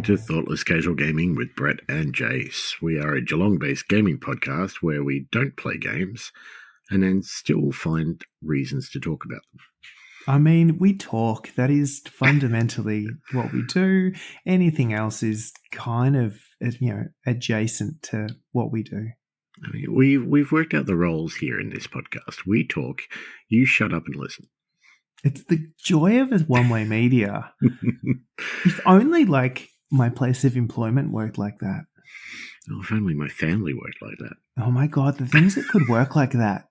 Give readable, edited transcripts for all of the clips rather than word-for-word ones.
to Thoughtless Casual Gaming with Brett and Jace. We are a Geelong-based gaming podcast where we don't play games and then still find reasons to talk about them. I mean, we talk. That is fundamentally what we do. Anything else is kind of, adjacent to what we do. I mean, we've worked out the roles here in this podcast. We talk, you shut up and listen. It's the joy of a one-way media. If only, my place of employment worked like that. Oh, if only my family worked like that. Oh, my God, the things that could work like that.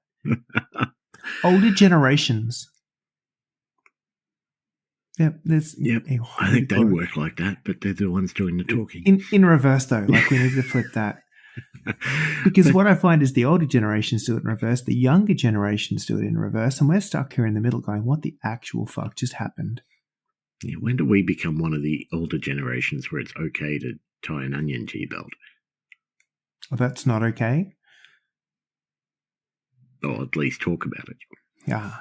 Older generations. Yep. I think they work like that, but they're the ones doing the talking. In reverse, though. We need to flip that. Because what I find is the older generations do it in reverse, the younger generations do it in reverse, and we're stuck here in the middle going, what the actual fuck just happened? Yeah, when do we become one of the older generations where it's okay to tie an onion to your belt? Well, that's not okay. Or at least talk about it. Yeah.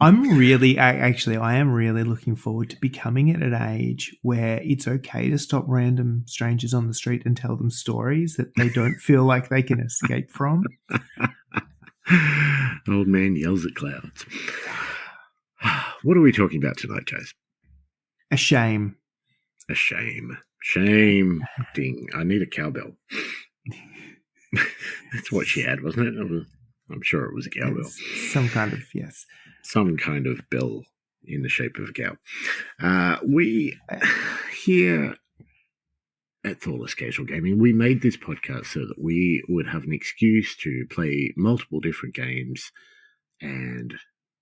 I am really looking forward to becoming at an age where it's okay to stop random strangers on the street and tell them stories that they don't feel like they can escape from. Old man yells at clouds. What are we talking about tonight, Chase? A shame. A shame. Shame. Ding. I need a cowbell. That's what she had, wasn't it? I'm sure it was a cowbell. Some kind of, yes. Some kind of bell in the shape of a cow. We here at Thoughtless Casual Gaming, we made this podcast so that we would have an excuse to play multiple different games and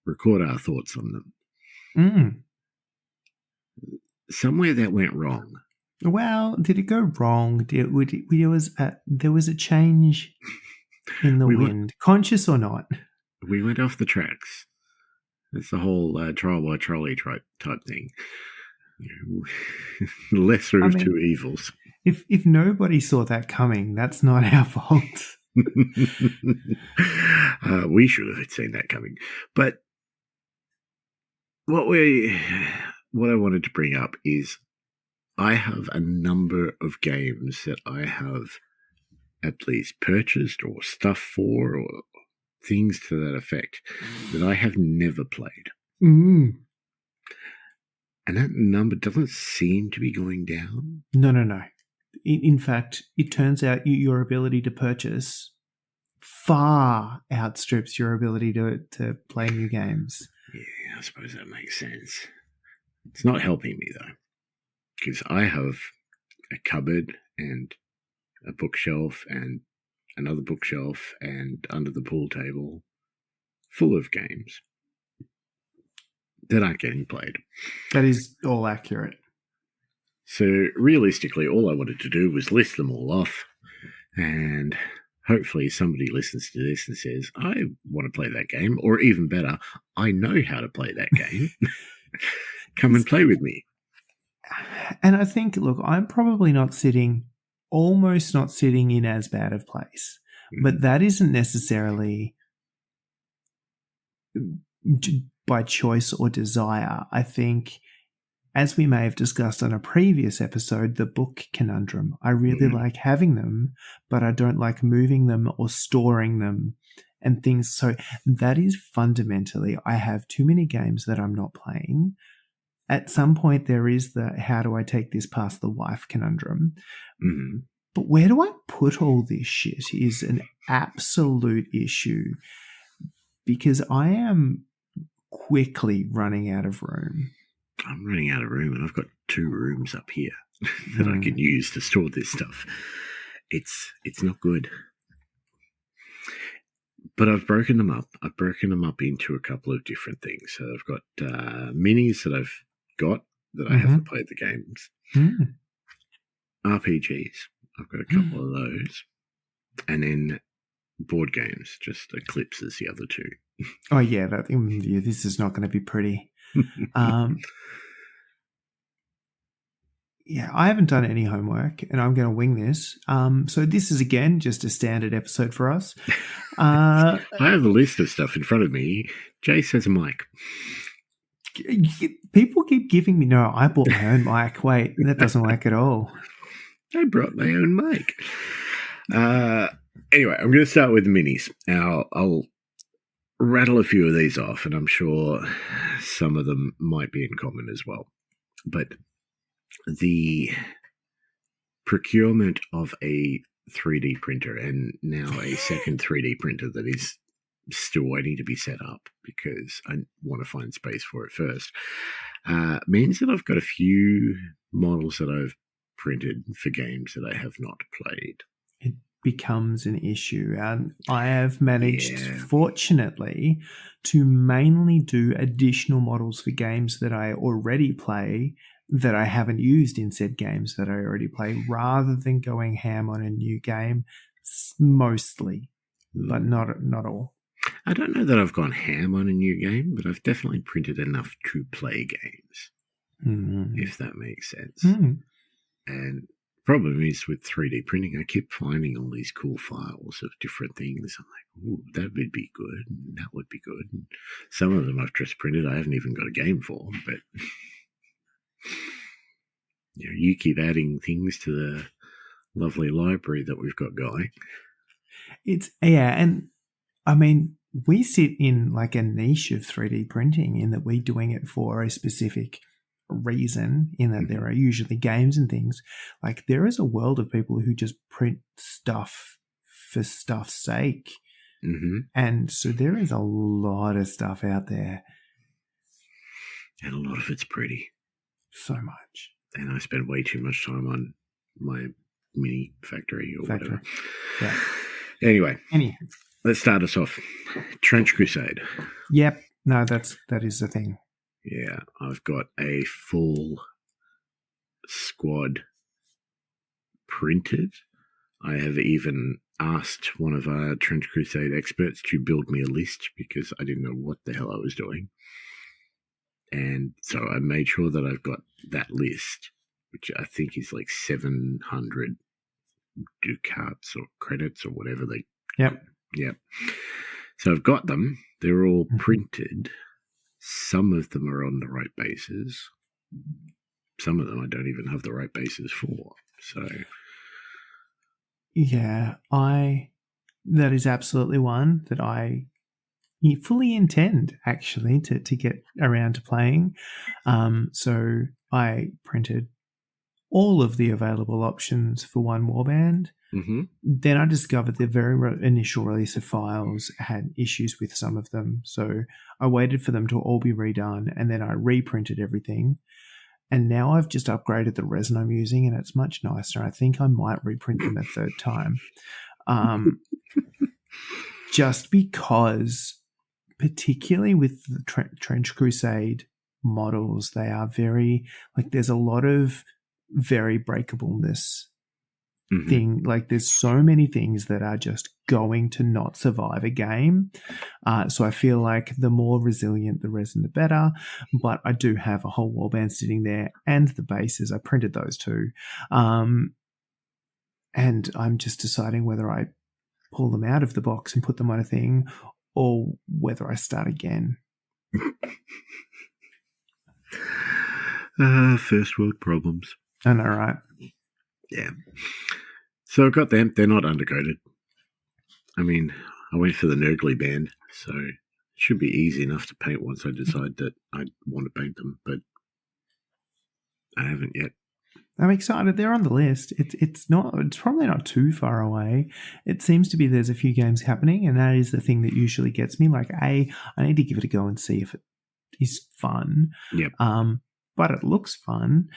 record our thoughts on them. Somewhere that went wrong. Well, did it go wrong? There was a change in the wind, conscious or not. We went off the tracks. It's the whole trial by trolley type thing. Lesser of two evils. If nobody saw that coming, that's not our fault. We should have seen that coming. But what I wanted to bring up is I have a number of games that I have at least purchased or stuff for or things to that effect that I have never played. And that number doesn't seem to be going down. No. In fact, it turns out your ability to purchase far outstrips your ability to play new games. Yeah, I suppose that makes sense. It's not helping me, though, because I have a cupboard and a bookshelf and another bookshelf and under the pool table full of games that aren't getting played. That is all accurate. So realistically, all I wanted to do was list them all off, and hopefully somebody listens to this and says, I want to play that game, or even better, I know how to play that game. Come and play with me. And I think, look, I'm probably almost not sitting in as bad of place. But that isn't necessarily by choice or desire. I think, as we may have discussed on a previous episode, the book conundrum. I really like having them, but I don't like moving them or storing them and things. So that is fundamentally, I have too many games that I'm not playing. At some point, there is the how do I take this past the wife conundrum. But where do I put all this shit is an absolute issue, because I am quickly running out of room. I'm running out of room, and I've got 2 rooms up here that I can use to store this stuff. It's not good. But I've broken them up. I've broken them up into a couple of different things. So I've got minis that I've got that I haven't played the games. RPGs. I've got a couple of those. And then board games, just eclipses the other 2. Oh, yeah. This is not going to be pretty. Yeah, I haven't done any homework, and I'm going to wing this. So this is, again, just a standard episode for us. I have a list of stuff in front of me. Jace has a mic. People keep giving me, no, I bought my own mic. Wait, that doesn't work at all. I brought my own mic. Anyway, I'm going to start with the minis. Now, I'll rattle a few of these off, and I'm sure some of them might be in common as well. But the procurement of a 3D printer and now a second 3D printer that is still waiting to be set up because I want to find space for it first means that I've got a few models that I've printed for games that I have not played. It becomes an issue, and I have managed, fortunately, to mainly do additional models for games that I already play that I haven't used in said games that I already play, rather than going ham on a new game, mostly, but not all. I don't know that I've gone ham on a new game, but I've definitely printed enough to play games, if that makes sense. And the problem is with 3D printing, I keep finding all these cool files of different things. I'm like, ooh, that would be good, and that would be good. And some of them I've just printed, I haven't even got a game for, but you keep adding things to the lovely library that we've got going. And I mean, we sit in like a niche of 3D printing in that we're doing it for a specific reason, in that there are usually games and things. Like, there is a world of people who just print stuff for stuff's sake. And so there is a lot of stuff out there. And a lot of it's pretty. So much. And I spend way too much time on my mini factory or whatever. Yeah. Anyway, let's start us off. Trench Crusade. Yep. No, that is the thing. Yeah, I've got a full squad printed. I have even asked one of our Trench Crusade experts to build me a list because I didn't know what the hell I was doing. And so I made sure that I've got that list, which I think is like 700 ducats or credits or whatever they... Yep. So I've got them. They're all printed. Some of them are on the right bases. Some of them I don't even have the right bases for. So... yeah, that is absolutely one that I fully intend actually to get around to playing. So I printed all of the available options for one warband. Then I discovered the very initial release of files had issues with some of them. So I waited for them to all be redone, and then I reprinted everything. And now I've just upgraded the resin I'm using, and it's much nicer. I think I might reprint them a third time. Just because, particularly with the Trench Crusade models, they are very, like, there's a lot of very breakableness thing. Like, there's so many things that are just going to not survive a game. So I feel like the more resilient the resin, the better. But I do have a whole warband sitting there, and the bases. I printed those too. And I'm just deciding whether I pull them out of the box and put them on a thing, or whether I start again. First world problems. I know, right? Yeah. So I've got them. They're not undercoated. I mean, I went for the Nurgly band, so it should be easy enough to paint once I decide that I want to paint them, but I haven't yet. I'm excited. They're on the list. It's probably not too far away. It seems to be there's a few games happening, and that is the thing that usually gets me. Like, I need to give it a go and see if it is fun. Yep. But it looks fun,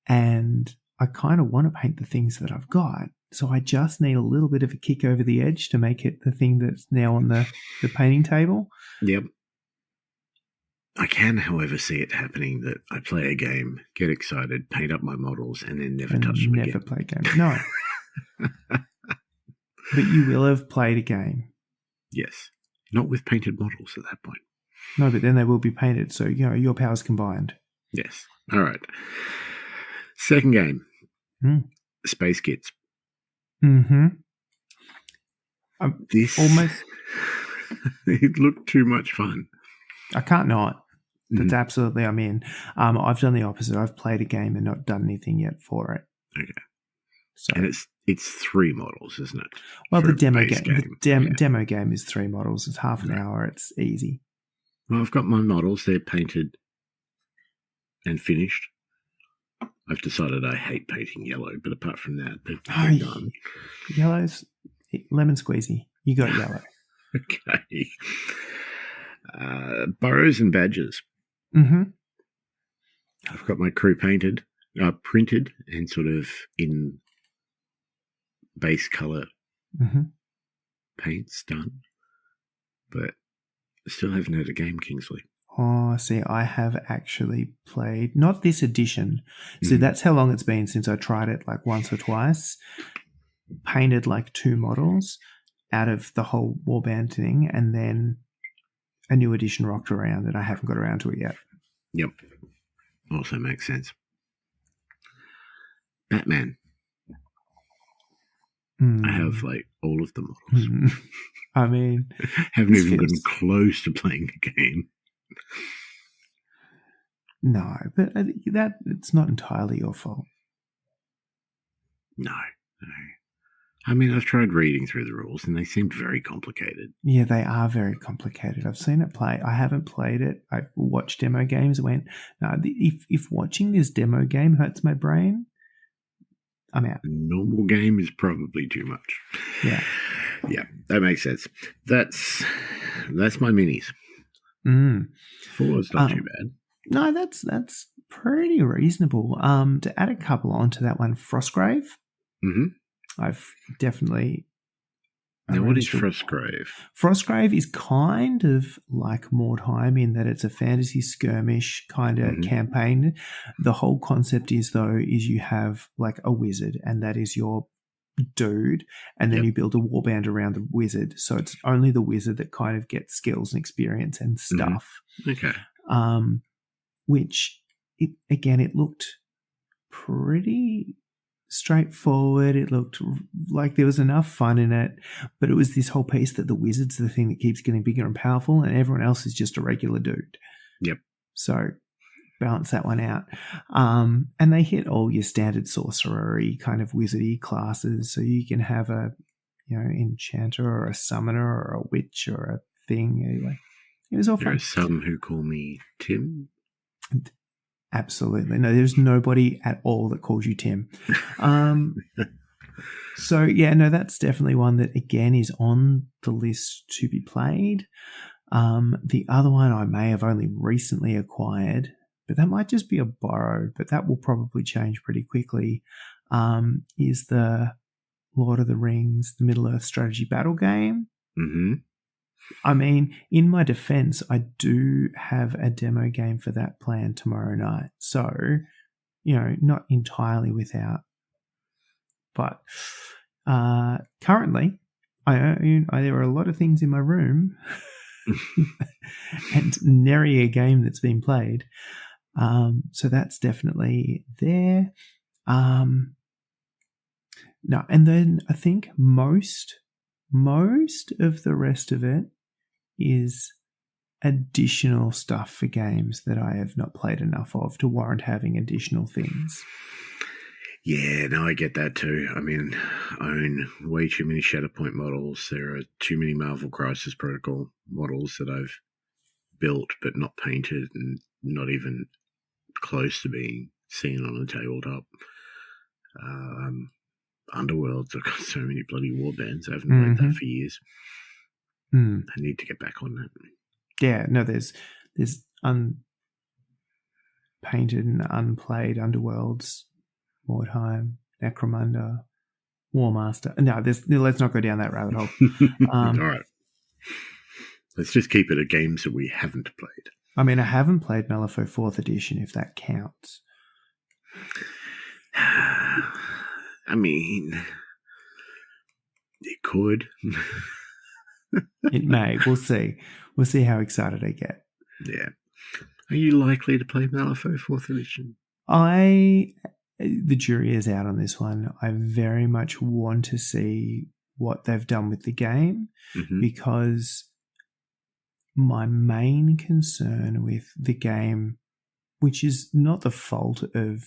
and I kind of want to paint the things that I've got. So I just need a little bit of a kick over the edge to make it the thing that's now on the painting table. Yep. I can, however, see it happening that I play a game, get excited, paint up my models, and then never touch them again. Never play a game. No. But you will have played a game. Yes. Not with painted models at that point. No, but then they will be painted, so, your powers combined. Yes. All right. Second game. Space Kids. This almost... it looked too much fun. I can't not. That's absolutely I'm in. I've done the opposite. I've played a game and not done anything yet for it. Okay. So, and it's 3 models, isn't it? Well, For the a demo base game, Yeah. demo game is 3 models. It's half an hour. It's easy. Well, I've got my models. They're painted and finished. I've decided I hate painting yellow, but apart from that, they're done. Yellow's lemon squeezy. You got yellow. Okay. Burrows and badges. Mm-hmm. I've got my crew printed, and sort of in base color paints done, but I still haven't had a game, Kingsley. Oh, see, I have actually played, not this edition. So that's how long it's been since I tried it, like once or twice. Painted like 2 models out of the whole warband thing, and then a new edition rocked around, and I haven't got around to it yet. Yep. Also makes sense. Batman. I have like all of the models. I mean, haven't even gotten close to playing the game. No, but that it's not entirely your fault. No. I mean, I've tried reading through the rules and they seemed very complicated. Yeah, they are very complicated. I've seen it play. I haven't played it. I watched demo games and went, no, if watching this demo game hurts my brain, I'm out. Normal game is probably too much. Yeah. Yeah, that makes sense. That's my minis. 4 is not too bad. No, that's pretty reasonable. To add a couple onto that one, Frostgrave. I've definitely. Now, what is Frostgrave? Frostgrave is kind of like Mordheim in that it's a fantasy skirmish kind of campaign. The whole concept is you have like a wizard, and that is your dude, and then you build a warband around the wizard. So it's only the wizard that kind of gets skills and experience and stuff. Okay. Which it looked pretty straightforward. It looked like there was enough fun in it, but it was this whole piece that the wizard's the thing that keeps getting bigger and powerful, and everyone else is just a regular dude. Yep. So balance that one out. And they hit all your standard sorcery kind of wizardy classes, so you can have a enchanter or a summoner or a witch or a thing. Anyway, it was all fun. There are some who call me Tim. Absolutely. No, there's nobody at all that calls you Tim. So, yeah, no, that's definitely one that, again, is on the list to be played. The other one I may have only recently acquired, but that might just be a borrow, but that will probably change pretty quickly, is the Lord of the Rings, the Middle-earth strategy battle game. I mean, in my defense, I do have a demo game for that planned tomorrow night. So, not entirely without. But currently, there are a lot of things in my room and nary a game that's been played. So that's definitely there. No, and then I think most of the rest of it is additional stuff for games that I have not played enough of to warrant having additional things. Yeah, no, I get that too. I mean, I own way too many Shatterpoint models. There are too many Marvel Crisis Protocol models that I've built but not painted and not even close to being seen on a tabletop. Underworlds, I've got so many bloody warbands. I haven't played that for years. I need to get back on that. Yeah, no, there's unpainted and unplayed Underworlds, Mordheim, Necromunda, Warmaster. No, let's not go down that rabbit hole. All right. Let's just keep it at games that we haven't played. I mean, I haven't played Malifaux 4th edition, if that counts. I mean, it could. It may. We'll see. We'll see how excited I get. Yeah. Are you likely to play Malifaux 4th edition? The jury is out on this one. I very much want to see what they've done with the game because my main concern with the game, which is not the fault of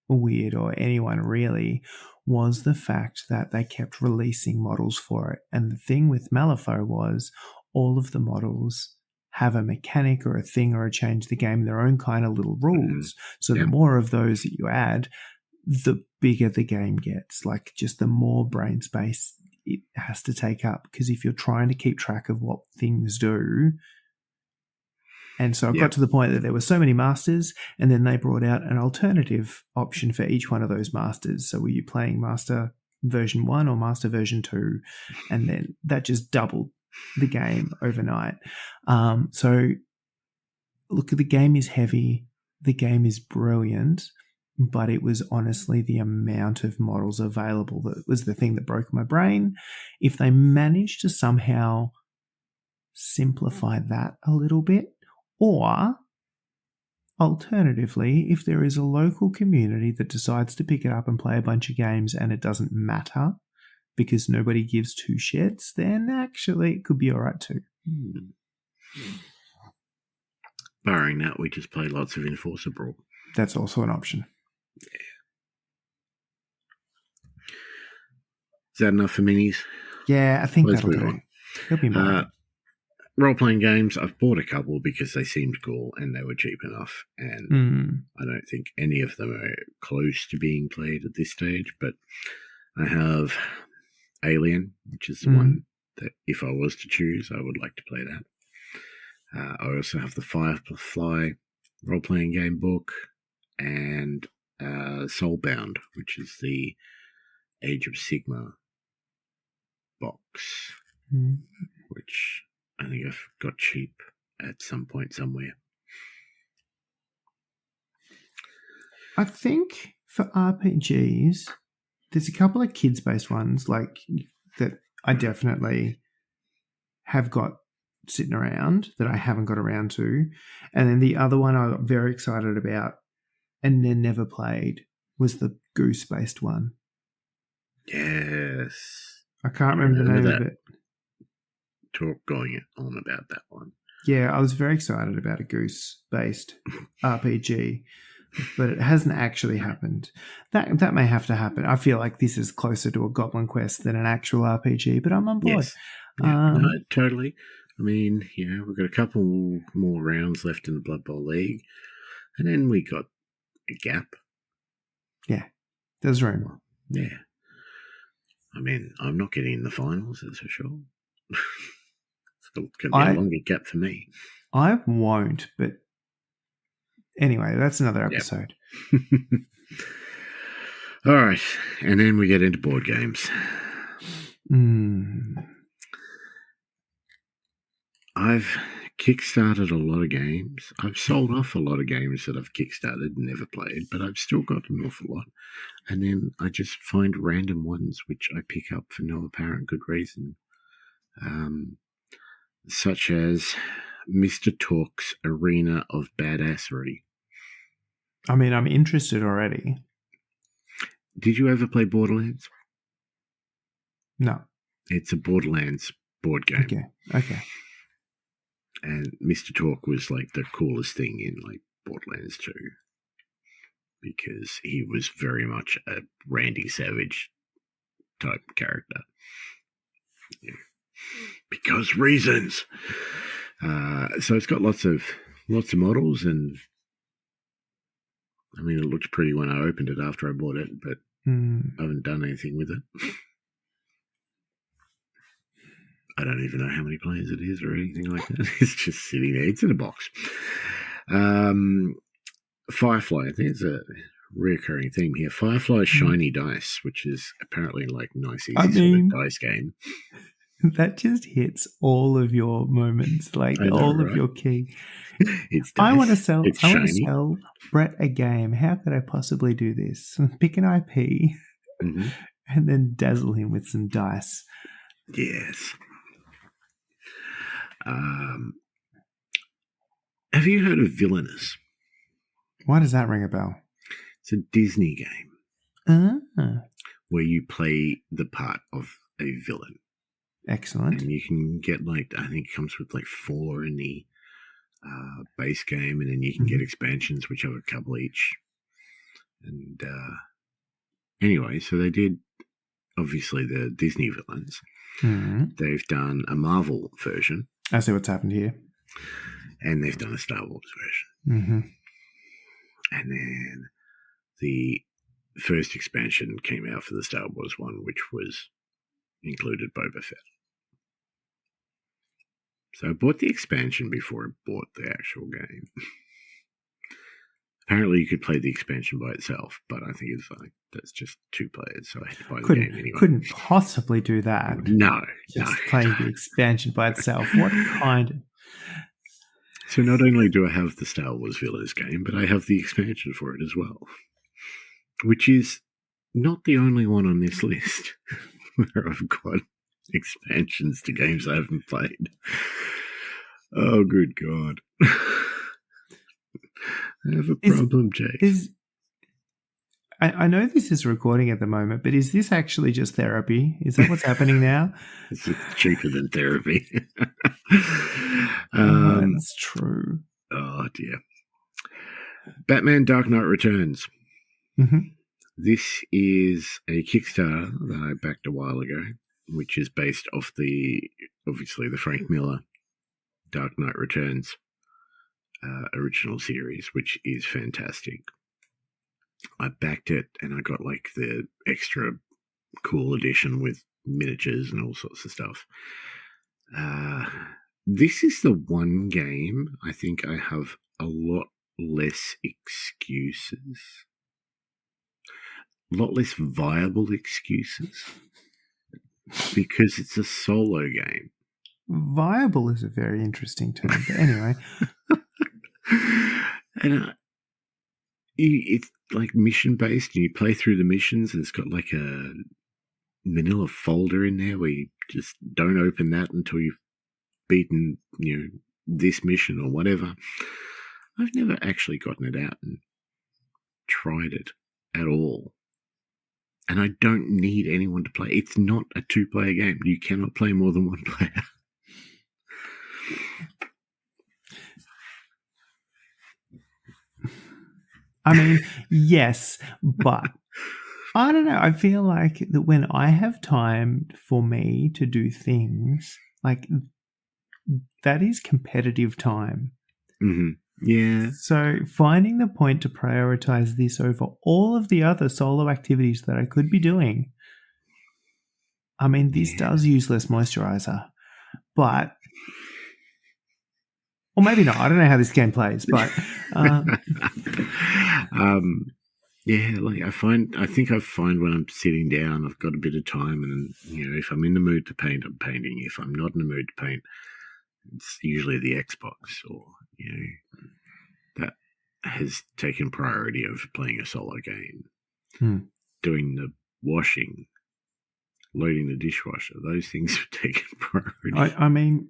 Weird or anyone really, was the fact that they kept releasing models for it. And the thing with Malifaux was all of the models have a mechanic or a thing or a change the game, their own kind of little rules. So the more of those that you add, the bigger the game gets. Like, just the more brain space it has to take up. Because if you're trying to keep track of what things do, and so it got to the point that there were so many masters, and then they brought out an alternative option for each one of those masters. So were you playing Master version 1 or Master version 2? And then that just doubled the game overnight. So look, the game is heavy. The game is brilliant. But it was honestly the amount of models available that was the thing that broke my brain. If they managed to somehow simplify that a little bit, or alternatively, if there is a local community that decides to pick it up and play a bunch of games and it doesn't matter because nobody gives two shits, then actually it could be all right too. Barring that, we just play lots of Enforcer Brawl. That's also an option. Yeah. Is that enough for minis? Yeah, I think that'll do. It'll be more. Role-playing games, I've bought a couple because they seemed cool and they were cheap enough, and I don't think any of them are close to being played at this stage, but I have Alien, which is the one that if I was to choose, I would like to play that. I also have the Firefly role-playing game book and Soulbound, which is the Age of Sigmar box, which I think I've got cheap at some point somewhere. I think for RPGs, there's a couple of kids-based ones like that I definitely have got sitting around that I haven't got around to. And then the other one I got very excited about and then never played was the Goose-based one. Yes. I can't remember the name of it. Talk going on about that one. Yeah, I was very excited about a Goose-based RPG, but it hasn't actually happened. That may have to happen. I feel like this is closer to a Goblin Quest than an actual RPG, but I'm on board. Yes. Yeah, no, totally. I mean, we've got a couple more rounds left in the Blood Bowl League, and then we got a gap. Yeah, there's room. Yeah. I mean, I'm not getting in the finals, that's for sure. It's going to be a longer gap for me. I won't, but anyway, that's another episode. Yep. All right, and then we get into board games. I've kickstarted a lot of games. I've sold off a lot of games that I've kickstarted and never played, but I've still got an awful lot. And then I just find random ones which I pick up for no apparent good reason. Such as Mr. Talk's Arena of Badassery. I mean, I'm interested already. Did you ever play Borderlands? No. It's a Borderlands board game. Okay. And Mr. Talk was like the coolest thing in like Borderlands 2 because he was very much a Randy Savage type character. Yeah. Because reasons. So it's got lots of models, and I mean it looked pretty when I opened it after I bought it, but I haven't done anything with it. I don't even know how many players it is or anything like that. It's just sitting there. It's in a box. Firefly, I think it's a recurring theme here. Firefly Shiny Dice, which is apparently like nice, easy sort of dice game. That just hits all of your moments, like all of your key. It's dice. I want to sell Brett a game. How could I possibly do this? Pick an IP and then dazzle him with some dice. Yes. Have you heard of Villainous? Why does that ring a bell? It's a Disney game where you play the part of a villain. Excellent. And you can get I think it comes with 4 in the base game, and then you can get expansions which have a couple each. And anyway, so they did obviously the Disney villains. They've done a Marvel version. I see what's happened here. And they've done a Star Wars version. And then the first expansion came out for the Star Wars one, which included Boba Fett. So I bought the expansion before I bought the actual game. Apparently you could play the expansion by itself, but I think it's that's just 2 players, so I had to buy the game anyway. Couldn't possibly do that. No. Just playing the expansion by itself. What kind of... So not only do I have the Star Wars Villains game, but I have the expansion for it as well, which is not the only one on this list where I've got expansions to games I haven't played. Oh, good God. I have a problem, Jake. I know this is recording at the moment, but is this actually just therapy? Is that what's happening now? It's cheaper than therapy. That's true. Oh, dear. Batman Dark Knight Returns. This is a Kickstarter that I backed a while ago, which is based off obviously the Frank Miller Dark Knight Returns original series, which is fantastic. I backed it and I got the extra cool edition with miniatures and all sorts of stuff. This is the one game I think I have a lot less excuses, a lot less viable excuses, because it's a solo game. Viable is a very interesting term, but anyway. And it's mission based, and you play through the missions, and it's got a manila folder in there where you just don't open that until you've beaten this mission or whatever. I've never actually gotten it out and tried it at all, and I don't need anyone to play. It's not a 2-player game. You cannot play more than 1 player. I mean, yes, but I don't know. I feel like that when I have time for me to do things, that is competitive time. Yeah. So finding the point to prioritize this over all of the other solo activities that I could be doing. I mean, this does use less moisturizer, but... Or maybe not. I don't know how this game plays, but... yeah, I think I find when I'm sitting down, I've got a bit of time, and if I'm in the mood to paint, I'm painting. If I'm not in the mood to paint, it's usually the Xbox, or that has taken priority over playing a solo game. Doing the washing, loading the dishwasher, those things have taken priority. I mean,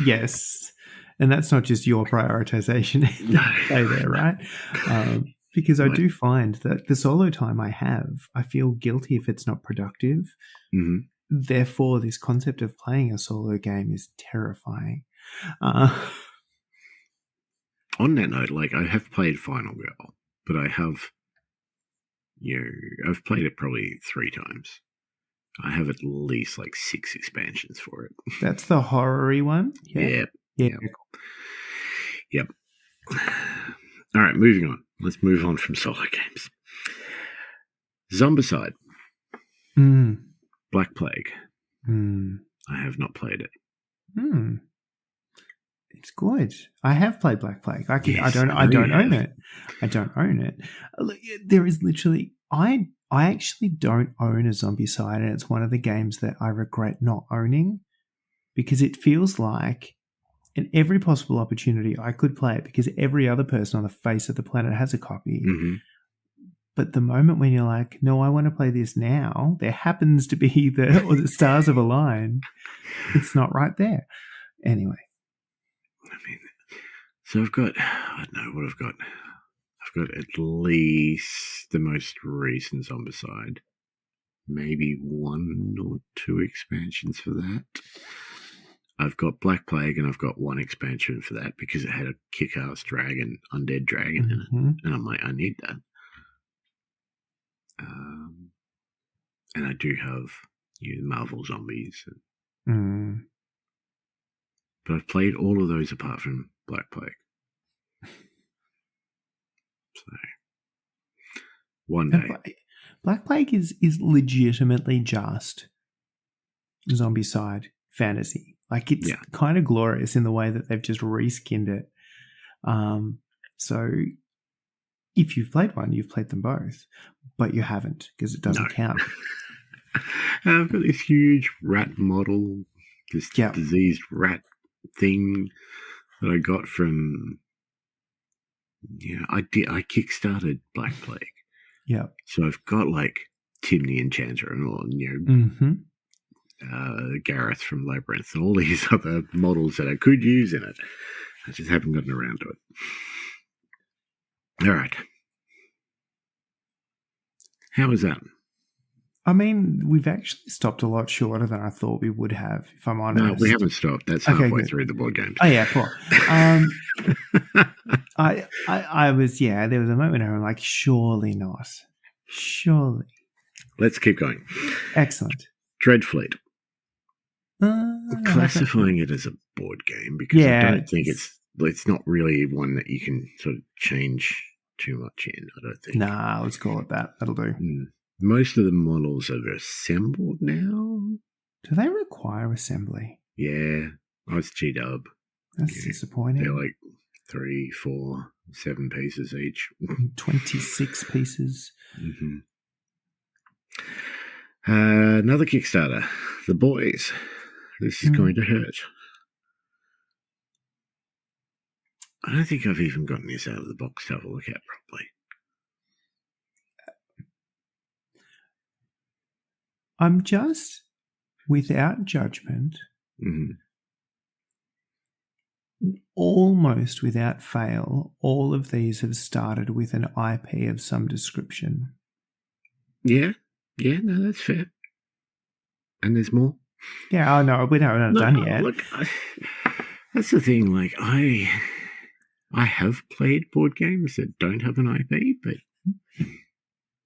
yes. And that's not just your prioritization. Stay there, right? Because I do find that the solo time I have, I feel guilty if it's not productive. Therefore, this concept of playing a solo game is terrifying. On that note, I have played Final Girl, but I have, I've played it probably 3 times. I have at least 6 expansions for it. That's the horror-y one? Yeah. Yeah. Yep. All right, moving on. Let's move on from solo games. Zombicide. Black Plague. I have not played it. It's good. I have played Black Plague. I don't own it. I don't own it. There is literally... I actually don't own a Zombicide, and it's one of the games that I regret not owning, because it feels like in every possible opportunity I could play it, because every other person on the face of the planet has a copy. But the moment when you're like, no, I want to play this now, there happens to be the stars have aligned. It's not right there. Anyway. I mean, so I've got, I don't know what I've got. I've got at least the most recent Zombicide. Maybe 1 or 2 expansions for that. I've got Black Plague, and I've got 1 expansion for that because it had a kick-ass dragon, undead dragon in it. And I'm like, I need that. And I do have Marvel Zombies. But I've played all of those apart from Black Plague. So, one day. Black Plague is legitimately just zombie-side fantasy. Like, it's kind of glorious in the way that they've just reskinned it. So if you've played one, you've played them both, but you haven't because it doesn't count. I've got this huge rat model, this diseased rat thing that I got from I kickstarted Black Plague. Yeah. So I've got like Tim the Enchanter and all, Gareth from Labyrinth and all these other models that I could use in it. I just haven't gotten around to it. All right. How was that? I mean, we've actually stopped a lot shorter than I thought we would have, if I'm honest. No, we haven't stopped. That's halfway through the board games. Oh, yeah, cool. I was, there was a moment where I'm like, surely not. Surely. Let's keep going. Excellent. Dreadfleet. Classifying it as a board game because I don't think it's not really one that you can sort of change too much in, I don't think. Nah, let's call it that. That'll do. Most of the models are assembled now. Do they require assembly? Yeah. It's G-Dub. That's disappointing. They're like 3, 4, 7 pieces each. 26 pieces. Another Kickstarter. The Boys. This is going to hurt. I don't think I've even gotten this out of the box to have a look at properly. I'm just, without judgment, almost without fail, all of these have started with an IP of some description. Yeah, no, that's fair. And there's more? Yeah, I know, we're not done yet. Look, that's the thing, like, I have played board games that don't have an IP,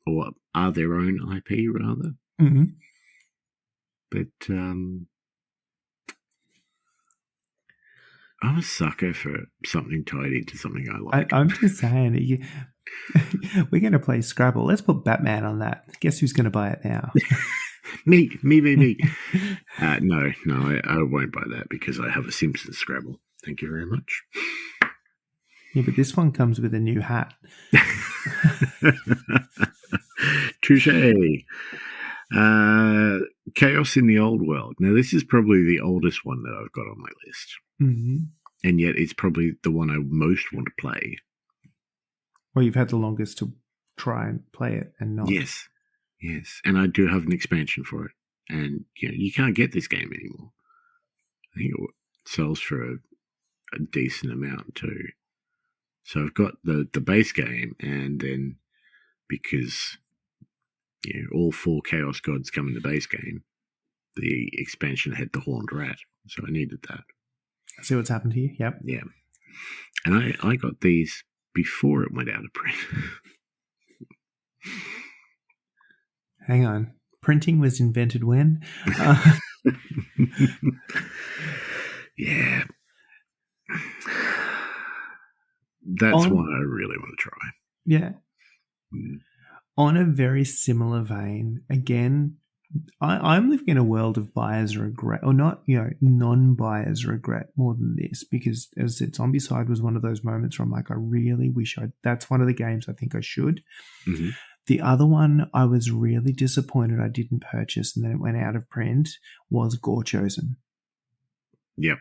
or are their own IP, rather. But I'm a sucker for something tied into something I like. I'm just saying, we're going to play Scrabble. Let's put Batman on that. Guess who's going to buy it now? Me. No, I won't buy that because I have a Simpsons Scrabble. Thank you very much. Yeah, but this one comes with a new hat. Touché. Chaos in the Old World. Now, this is probably the oldest one that I've got on my list. And yet it's probably the one I most want to play. Well, you've had the longest to try and play it and not. Yes. And I do have an expansion for it. And, you can't get this game anymore. I think it sells for a decent amount too. So I've got the base game, and then because all 4 Chaos Gods come in the base game, the expansion had the Horned Rat, so I needed that. See what's happened here? Yep. Yeah. And I got these before it went out of print. Hang on. Printing was invented when? Yeah. That's one I really want to try. Yeah. On a very similar vein, again, I'm living in a world of buyer's regret, or not, non-buyer's regret more than this, because as I said, Zombicide was one of those moments where I'm like, I really wish that's one of the games I think I should. The other one I was really disappointed I didn't purchase and then it went out of print was Gore Chosen. Yep.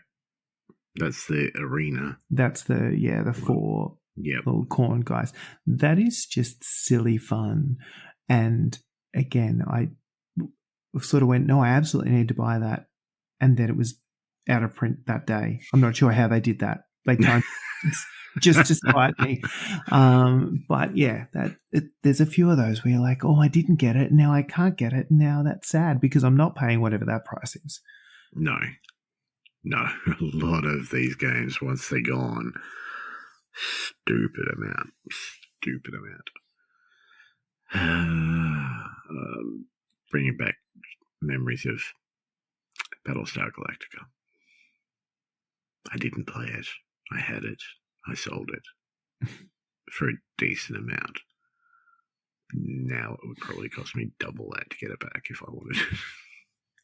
That's the arena. That's the 4 little corn guys. That is just silly fun. And again, I sort of went, no, I absolutely need to buy that. And then it was out of print that day. I'm not sure how they did that. They timed just to spite me. But yeah, there's a few of those where you're like, oh, I didn't get it. Now I can't get it. Now that's sad because I'm not paying whatever that price is. No. A lot of these games, once they're gone, stupid amount. Bringing back memories of Battlestar Galactica. I didn't play it. I had it. I sold it for a decent amount. Now it would probably cost me double that to get it back if I wanted it.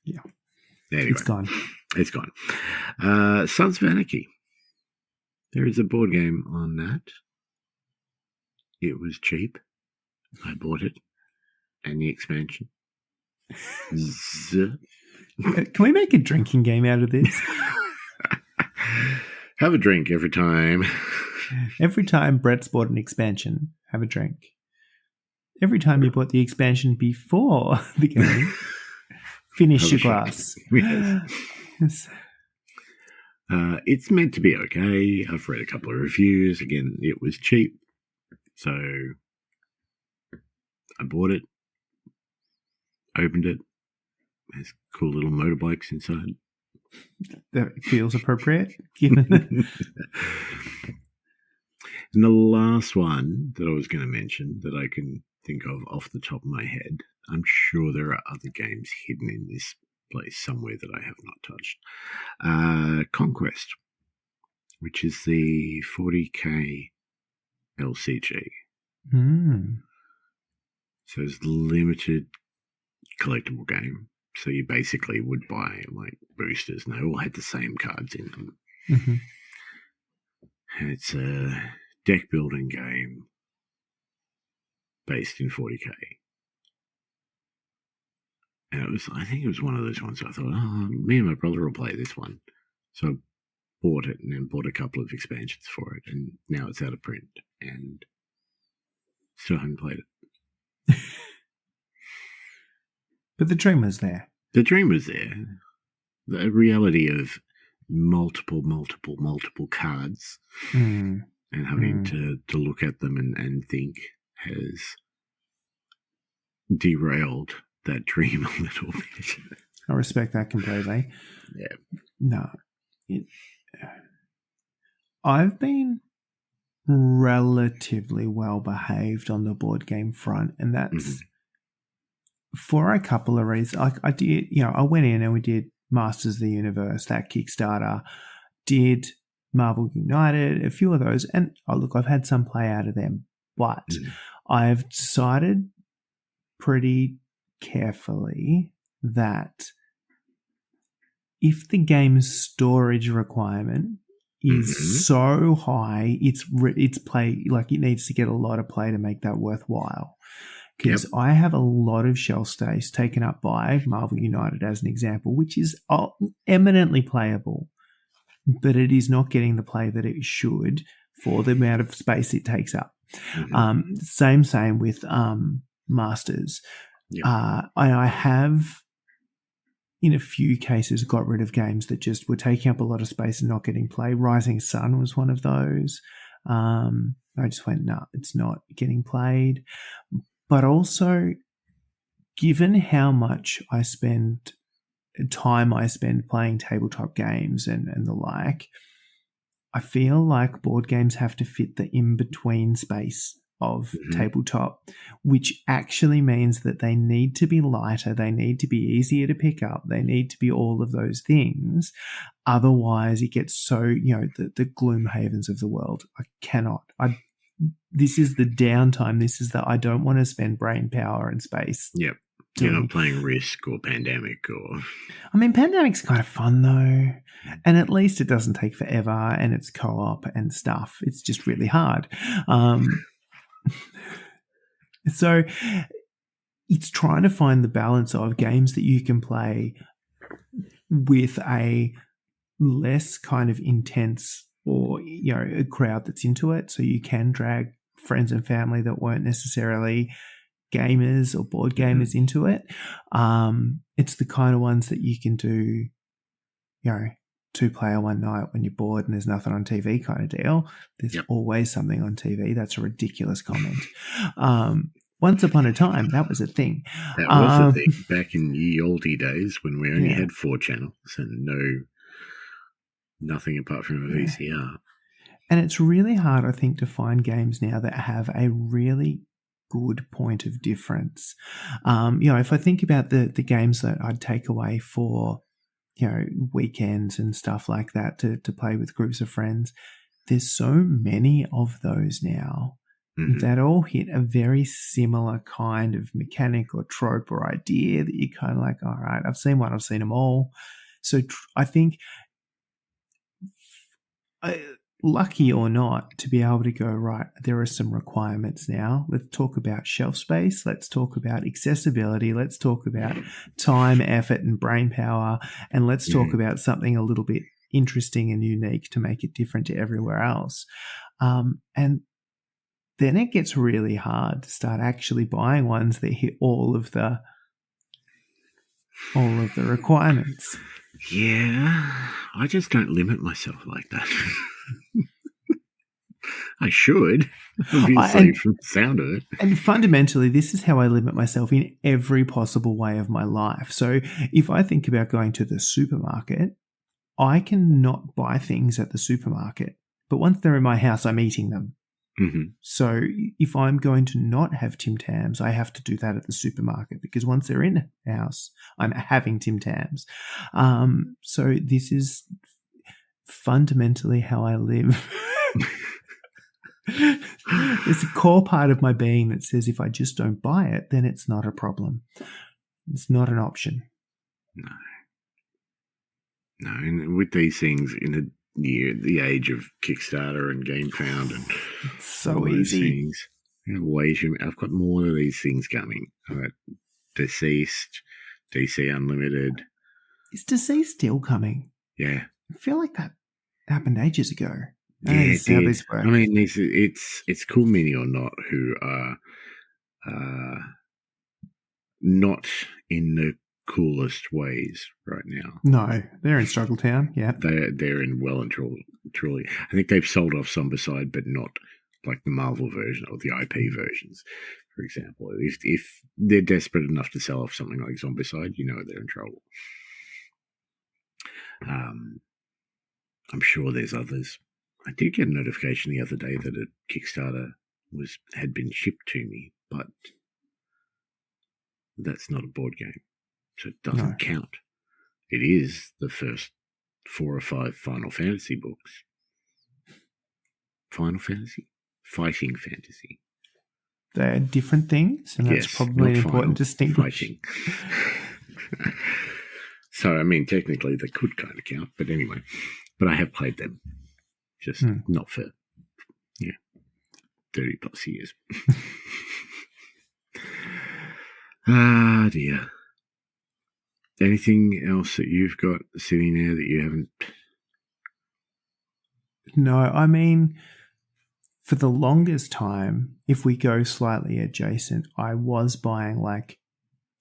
Yeah. Anyway, It's gone. Sons of Anarchy. There is a board game on that. It was cheap. I bought it. And the expansion. Can we make a drinking game out of this? Have a drink every time. Every time Brett's bought an expansion, have a drink. Every time you bought the expansion before the game, finish your glass. Yes. It's meant to be okay. I've read a couple of reviews. Again, it was cheap. So I bought it. Opened it. There's cool little motorbikes inside. That feels appropriate, given. And the last one that I was going to mention that I can think of off the top of my head, I'm sure there are other games hidden in this place somewhere that I have not touched. Conquest, which is the 40k LCG. So it's limited collectible game. So you basically would buy like boosters and they all had the same cards in them. Mm-hmm. And it's a deck building game based in 40k. And I think it was one of those ones I thought, me and my brother will play this one. So I bought it and then bought a couple of expansions for it. And now it's out of print and still haven't played it. But the dream was there. The dream was there. The reality of multiple cards and having to look at them and think has derailed that dream a little bit. I respect that completely. Yeah. No. I've been relatively well behaved on the board game front, and that's for a couple of reasons. I did, I went in and we did Masters of the Universe, that Kickstarter, did Marvel United, a few of those, and look, I've had some play out of them, but I've decided pretty carefully that if the game's storage requirement is so high, it's play, like it needs to get a lot of play to make that worthwhile. Because I have a lot of shelf space taken up by Marvel United as an example, which is eminently playable, but it is not getting the play that it should for the amount of space it takes up. Same with Masters. I have, in a few cases, got rid of games that just were taking up a lot of space and not getting play. Rising Sun was one of those. I just went, no, it's not getting played. But also, given how much time I spend playing tabletop games and the like, I feel like board games have to fit the in-between space of tabletop, which actually means that they need to be lighter, they need to be easier to pick up, they need to be all of those things. Otherwise, it gets so, the gloom havens of the world. I cannot. This is the downtime. This is I don't want to spend brain power and space. Yep. You're not playing Risk or Pandemic or... I mean, Pandemic's kind of fun, though. And at least it doesn't take forever and it's co-op and stuff. It's just really hard. So it's trying to find the balance of games that you can play with a less kind of intense or, a crowd that's into it. So you can drag friends and family that weren't necessarily gamers or board gamers into it. It's the kind of ones that you can do, two-player one night when you're bored and there's nothing on TV kind of deal. There's always something on TV. That's a ridiculous comment. Once upon a time, that was a thing. That was a thing back in ye olde days when we only had 4 channels and nothing apart from a VCR. And it's really hard, I think, to find games now that have a really good point of difference. If I think about the games that I'd take away for, weekends and stuff like that to play with groups of friends, there's so many of those now that all hit a very similar kind of mechanic or trope or idea that you're kind of like, all right, I've seen one, I've seen them all. So I think, lucky or not, to be able to go, right, there are some requirements now. Let's talk about shelf space. Let's talk about accessibility. Let's talk about time, effort, and brain power. And let's talk about something a little bit interesting and unique to make it different to everywhere else. And then it gets really hard to start actually buying ones that hit all of the requirements. Yeah, I just don't limit myself like that. I should, obviously, from the sound of it. And fundamentally, this is how I limit myself in every possible way of my life. So if I think about going to the supermarket, I can not buy things at the supermarket. But once they're in my house, I'm eating them. Mm-hmm. So if I'm going to not have Tim Tams, I have to do that at the supermarket because once they're in the house, I'm having Tim Tams. So this is fundamentally how I live. There's a core part of my being that says if I just don't buy it, then it's not a problem. It's not an option. No, and with these things in the age of Kickstarter and GameFound and it's so easy. Things, I've got more of these things coming. I've got Deceased, DC Unlimited. Is Deceased still coming? Yeah. I feel like that happened ages ago. Yeah, it did. I mean, it's cool mini or not who are not in the coolest ways right now. No, they're in Struggle Town. Yeah, they're in well and truly. I think they've sold off Zombicide, but not like the Marvel version or the IP versions, for example. If they're desperate enough to sell off something like Zombicide, they're in trouble. I'm sure there's others. I did get a notification the other day that a Kickstarter had been shipped to me, but that's not a board game, so it doesn't count. It is the first 4 or 5 Final Fantasy books. Final Fantasy? Fighting Fantasy. They're different things, and that's probably an important distinction. Fighting. So, I mean, technically they could kind of count, but anyway. But I have played them. Just not for 30 plus years. Ah, dear. Anything else that you've got sitting there that you haven't? No, I mean, for the longest time, if we go slightly adjacent, I was buying like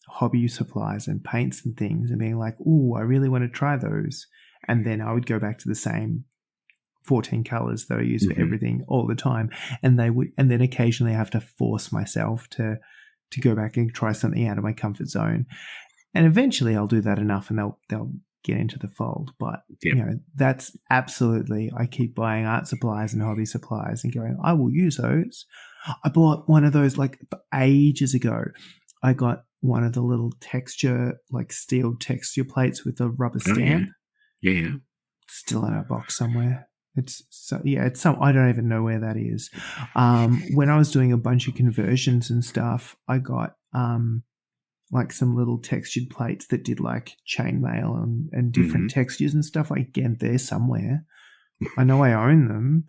hobby supplies and paints and things and being like, ooh, I really want to try those. And then I would go back to the same 14 colors that I use for everything all the time. And then occasionally I have to force myself to go back and try something out of my comfort zone. And eventually I'll do that enough and they'll get into the fold. But, that's absolutely, I keep buying art supplies and hobby supplies and going, I will use those. I bought one of those like ages ago. I got one of the little steel texture plates with a rubber stamp. Yeah. Still in a box somewhere. I don't even know where that is. When I was doing a bunch of conversions and stuff, I got like some little textured plates that did like chainmail and different textures and stuff. Again, they're somewhere. I know I own them.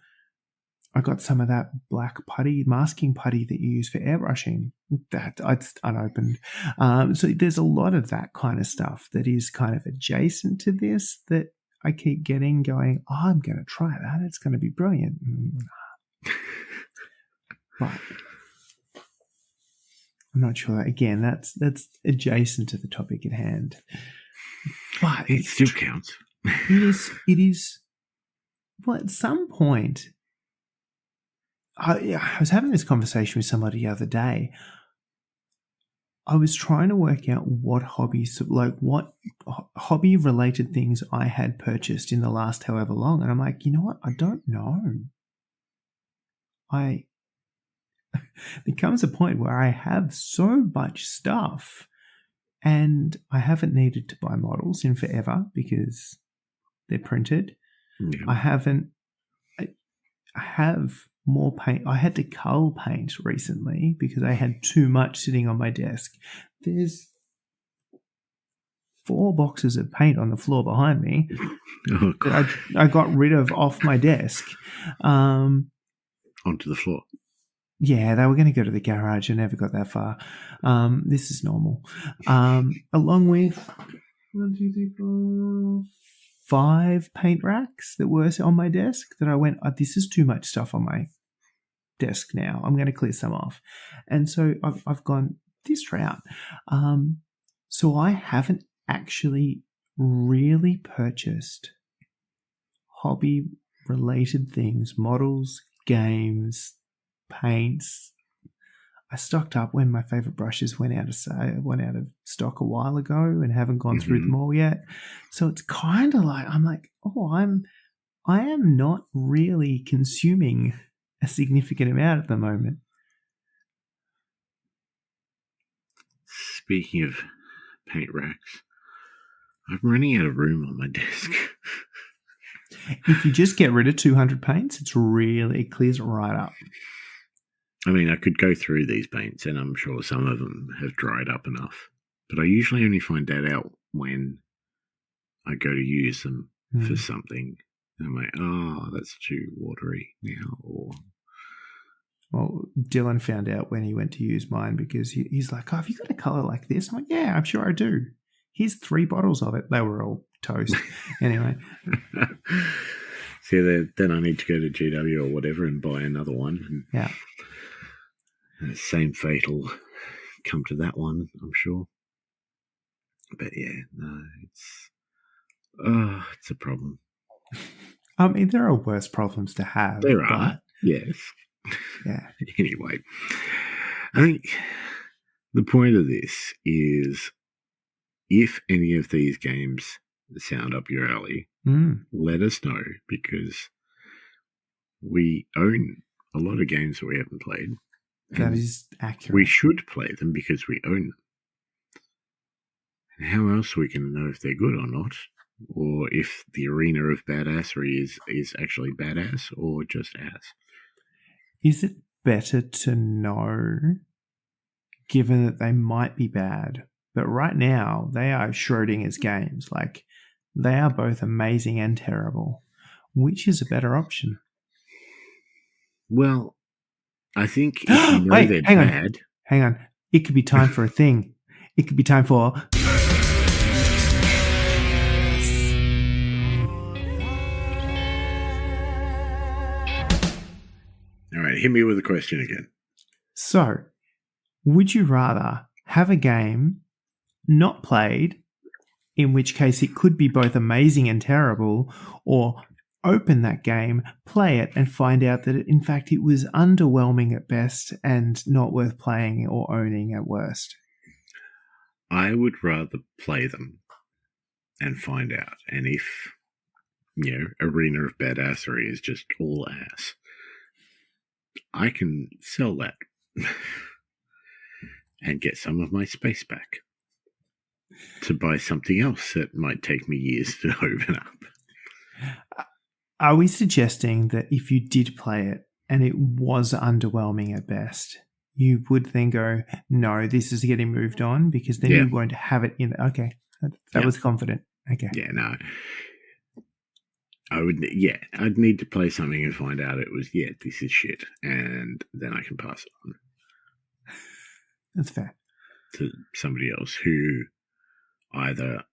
I got some of that black masking putty that you use for airbrushing. It's unopened. So there's a lot of that kind of stuff that is kind of adjacent to this that I keep going, I'm going to try that. It's going to be brilliant. But I'm not sure. Again, that's adjacent to the topic at hand. But it still counts. It is. Well, at some point, I was having this conversation with somebody the other day. I was trying to work out what hobby-related things I had purchased in the last however long, and I'm like, you know what? I don't know. There comes a point where I have so much stuff, and I haven't needed to buy models in forever because they're printed. Yeah. I have more paint. I had to cull paint recently because I had too much sitting on my desk. There's 4 boxes of paint on the floor behind me that I got rid of off my desk. Onto the floor. Yeah, they were going to go to the garage and never got that far. This is normal. Along with 1, 2, 3, 4, 5 paint racks that were on my desk that I went, this is too much stuff on my desk now. I'm going to clear some off. And so I've gone this route. So I haven't actually really purchased hobby-related things, models, games, paints. I stocked up when my favorite brushes went out of stock a while ago and haven't gone through them all yet. So it's kind of like I'm like, I am not really consuming a significant amount at the moment. Speaking of paint racks, I'm running out of room on my desk. If you just get rid of 200 paints, it clears it right up. I mean, I could go through these paints, and I'm sure some of them have dried up enough. But I usually only find that out when I go to use them for something. And I'm like, that's too watery now. Well, Dylan found out when he went to use mine because he's like, have you got a colour like this? I'm like, yeah, I'm sure I do. Here's 3 bottles of it. They were all toast. Anyway. See, then I need to go to GW or whatever and buy another one. Yeah. The same fate will come to that one, I'm sure. But yeah, no, it's a problem. I mean, there are worse problems to have. There are, yes. Yeah. Anyway, I think the point of this is if any of these games sound up your alley, let us know, because we own a lot of games that we haven't played. That is accurate. We should play them because we own them. And how else we can know if they're good or not, or if the arena of badassery is actually badass or just ass? Is it better to know, given that they might be bad, but right now they are Schrodinger's games? Like, they are both amazing and terrible. Which is a better option? Well, I think if you know they're bad... Hang on. It could be time for a thing. It could be time for... All right, hit me with a question again. So, would you rather have a game not played, in which case it could be both amazing and terrible, or open that game, play it, and find out that in fact it was underwhelming at best and not worth playing or owning at worst? I would rather play them and find out. And if, Arena of Badassery is just all ass, I can sell that and get some of my space back to buy something else that might take me years to open up. Are we suggesting that if you did play it and it was underwhelming at best, you would then go, no, this is getting moved on, because then you won't have it in? Okay, that was confident. Okay. Yeah, no. I'd need to play something and find out it was, this is shit, and then I can pass it on. That's fair. To somebody else who either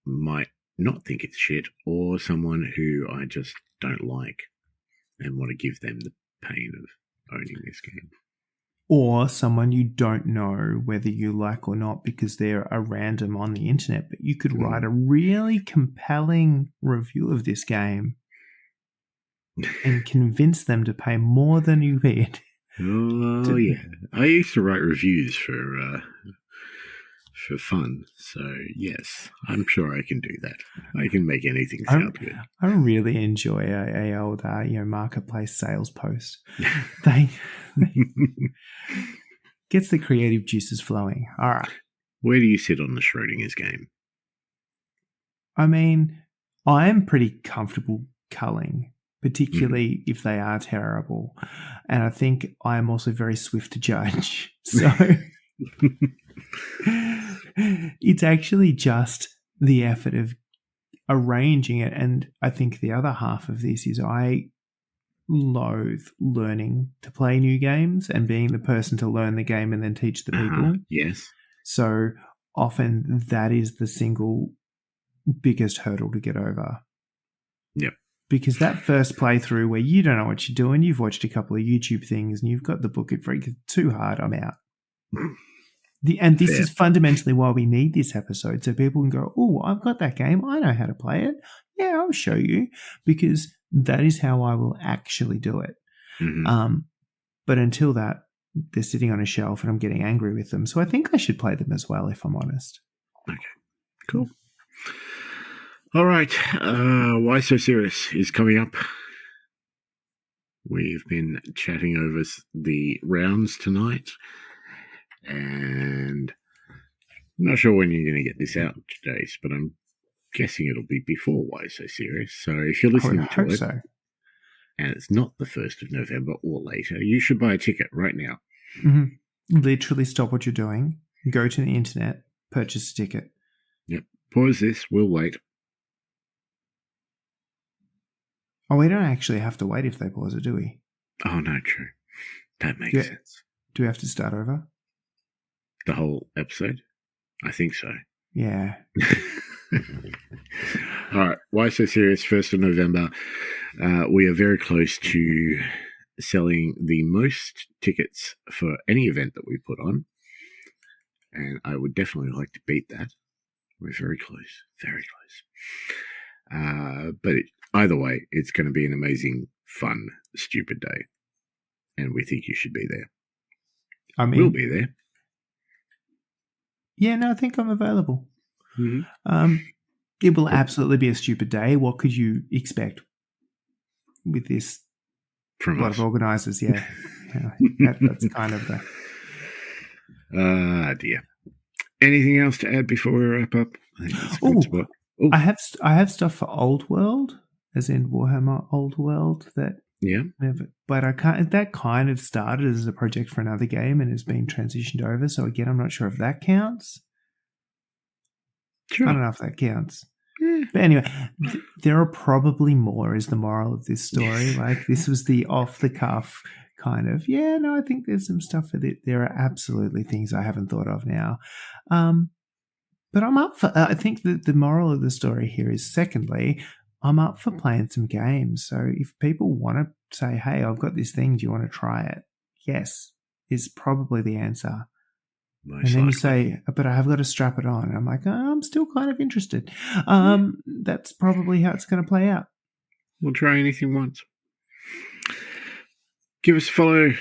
might not think it's shit, or someone who I just don't like and want to give them the pain of owning this game. or someone you don't know whether you like or not because they're a random on the internet, but you could write a really compelling review of this game and convince them to pay more than you paid. Oh, yeah. I used to write reviews for fun. So, yes, I'm sure I can do that. I can make anything sound good. I really enjoy a old marketplace sales post. They gets the creative juices flowing. All right. Where do you sit on the Schrodinger's game? I mean, I'm pretty comfortable culling, particularly if they are terrible. And I think I'm also very swift to judge. So it's actually just the effort of arranging it. And I think the other half of this is I loathe learning to play new games and being the person to learn the game and then teach the people. Yes. So often that is the single biggest hurdle to get over. Yep. Because that first playthrough where you don't know what you're doing, you've watched a couple of YouTube things and you've got the book, it's too hard, I'm out. And this is fundamentally why we need this episode, so people can go, oh, I've got that game. I know how to play it. Yeah, I'll show you, because that is how I will actually do it. Mm-hmm. But until that, they're sitting on a shelf and I'm getting angry with them. So I think I should play them as well, if I'm honest. Okay, cool. All right, Why So Serious is coming up. We've been chatting over the rounds tonight, and I'm not sure when you're going to get this out, Jace, but I'm guessing it'll be before Why So Serious. So if you're listening to it, and it's not the 1st of November or later, you should buy a ticket right now. Mm-hmm. Literally stop what you're doing, go to the internet, purchase a ticket. Yep. Pause this, we'll wait. Oh, we don't actually have to wait if they pause it, do we? Oh, no, true. That makes sense. Do we have to start over? The whole episode? I think so. Yeah. All right. Why So Serious? 1st of November. We are very close to selling the most tickets for any event that we put on. And I would definitely like to beat that. We're very close. Very close. But either way, it's going to be an amazing, fun, stupid day. And we think you should be there. I mean, we'll be there. Yeah, no, I think I'm available. Mm-hmm. It will absolutely be a stupid day. What could you expect with this? From a lot us. of organisers, yeah. That's kind of the... dear. Anything else to add before we wrap up? I think that's a good spot. Ooh. I have stuff for Old World, as in Warhammer Old World. But I can't. That kind of started as a project for another game and has been transitioned over. So again, I'm not sure if that counts. Sure. I don't know if that counts. Yeah. But anyway, there are probably more. Is the moral of this story? Like, this was the off the cuff kind of. Yeah, no, I think there's some stuff for it. There are absolutely things I haven't thought of now. But I'm up for. I think that the moral of the story here is, secondly, I'm up for playing some games. So if people want to say, hey, I've got this thing, do you want to try it? Yes, is probably the answer. And then you say, but I have got to strap it on. And I'm like, I'm still kind of interested. That's probably how it's going to play out. We'll try anything once. Give us a follow.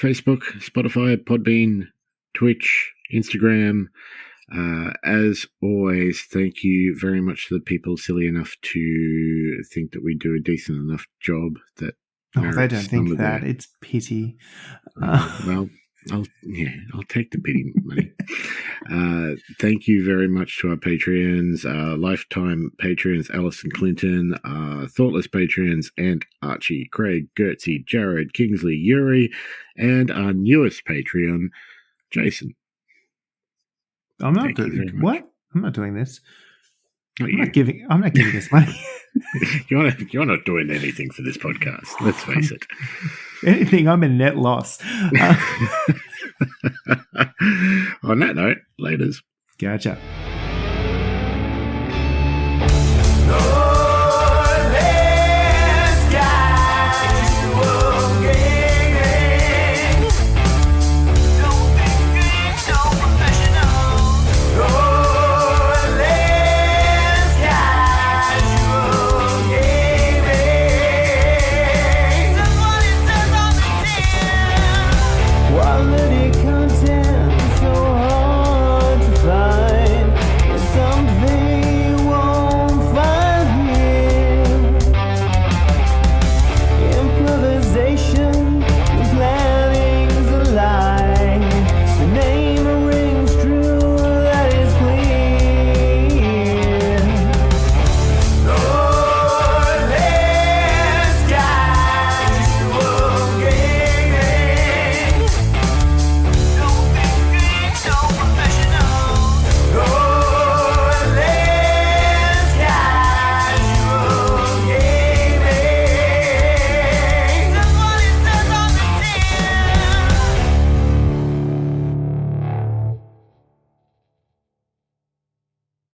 Facebook, Spotify, Podbean, Twitch, Instagram. As always, thank you very much to the people silly enough to think that we do a decent enough job. That they don't think that. It's pity. Well, I'll take the pity money. Thank you very much to our Patreons, lifetime Patreons, Alison Clinton, Thoughtless Patreons, and Archie, Craig, Gertzy, Jared, Kingsley, Yuri, and our newest Patreon, Jason. I'm not doing what? I'm not doing this. I'm not giving this money. You're not doing anything for this podcast. Let's face it. Anything, I'm in net loss. On that note, laters. Gotcha.